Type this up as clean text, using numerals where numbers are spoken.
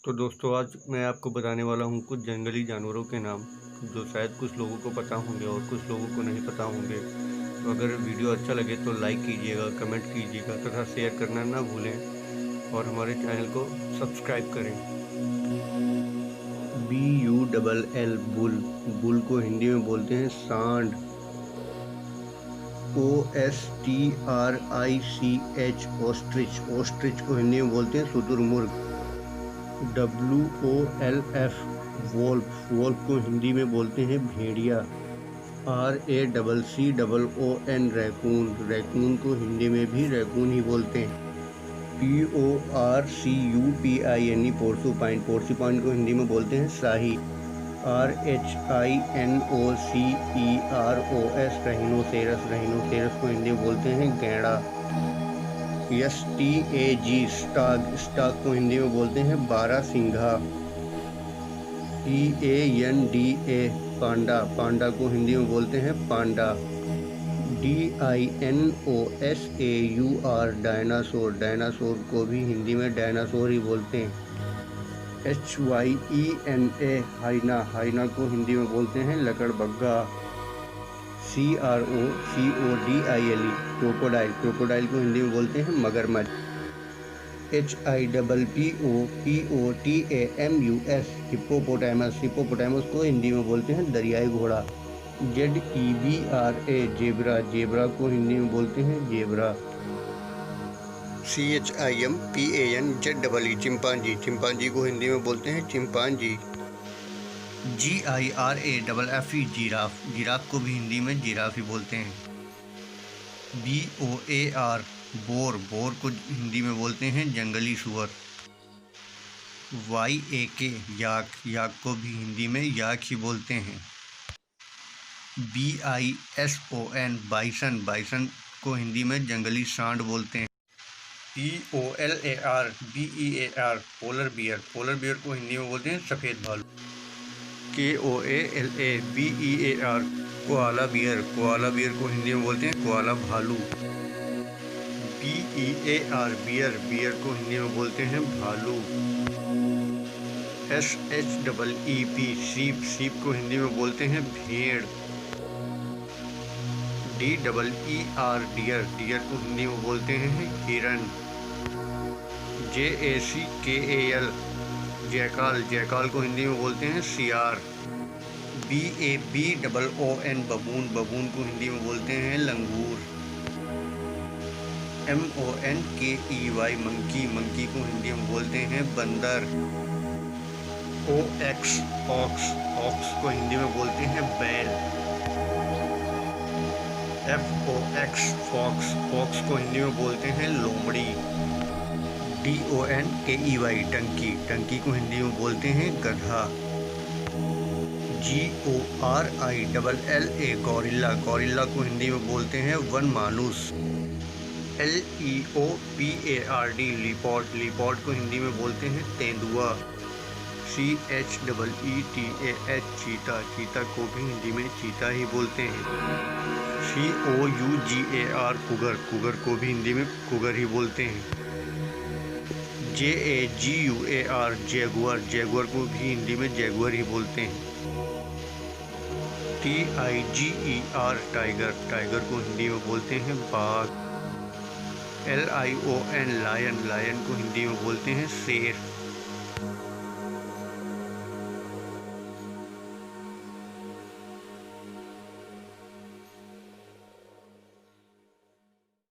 तो दोस्तों आज मैं आपको बताने वाला हूँ कुछ जंगली जानवरों के नाम जो शायद कुछ लोगों को पता होंगे और कुछ लोगों को नहीं पता होंगे। तो अगर वीडियो अच्छा लगे तो लाइक कीजिएगा, कमेंट कीजिएगा तथा शेयर करना ना भूलें और हमारे चैनल को सब्सक्राइब करें। BULL bull. बुल को हिंदी में बोलते हैं सांड। OSTRICH ostrich. ऑस्ट्रिच को हिंदी में बोलते हैं शुतुरमुर्ग। WOLF Wolff. वोल्फ को हिंदी में बोलते हैं भेड़िया। RACCON raccoon. रैकून को हिंदी में भी रैकून ही बोलते हैं। PORCUPINE पोर्सुपाइन। पोर्सुपाइन को हिंदी में बोलते हैं शाही। RHINOCEROS रहीनोसेरस। रहीनोसेरस को हिंदी में बोलते हैं गैंडा। STAG stag. स्टाग को हिंदी में बोलते हैं बारहसिंघा। PANDA पांडा। पांडा को हिंदी में बोलते हैं पांडा। DINOSAUR dinosaur. डायनासोर को भी हिंदी में डायनासोर ही बोलते हैं। HYENA हाइना। हाइना को हिंदी में बोलते हैं लकड़बग्गा। CROCODILE crocodile. क्रोकोडाइल को हिंदी में बोलते हैं मगरमच्छ। HIPPOPOTAMUS hippopotamus. हिप्पोपोटामस को हिंदी में बोलते हैं दरियाई घोड़ा। ZEBRA zebra. जेबरा को हिंदी में बोलते हैं जेबरा। CHIMPANZEE chimpanzee. चिंपांजी को हिंदी में बोलते हैं चिंपांजी। GIRAFFE giraffe. जिराफ को भी हिंदी में जिराफ ही बोलते हैं। BOAR bore. बोर को हिंदी में बोलते हैं जंगली सुअर। YAK याक। याक को भी हिंदी में याक ही बोलते हैं। BISON bison. बाइसन को हिंदी में जंगली सांड बोलते हैं। POLAR polar bear. Polar bear को हिंदी में बोलते हैं सफ़ेद भालू। KOALA koala bear. Koala bear को हिंदी में बोलते हैं कोआला भालू। BEAR बियर को हिंदी में बोलते हैं भालू। SHEEP शीप को हिंदी में बोलते हैं भेड़। DEER को हिंदी में बोलते हैं हिरन। JACKAL जैकाल को हिंदी में बोलते हैं सियार। BABOON बबून को हिंदी में बोलते हैं लंगूर। MONKEY मंकी को हिंदी में बोलते हैं बंदर। OX ऑक्स को हिंदी में बोलते हैं बैल। FOX फॉक्स को हिंदी में बोलते हैं लोमड़ी। DONKEY टंकी को हिंदी में बोलते हैं गधा। GORILLA गौरिल्ला को हिंदी में बोलते हैं वन मानुस। LEOPARD लीपॉर्ड को हिंदी में बोलते हैं तेंदुआ। CHEETAH चीता को भी हिंदी में चीता ही बोलते हैं। COUGAR कुगर को भी हिंदी में कुगर ही बोलते हैं। JAGUAR जैगुआर को भी हिंदी में जैगुआर ही बोलते हैं। TIGER टाइगर को हिंदी में बोलते हैं बाघ। LION लायन को हिंदी में बोलते हैं शेर।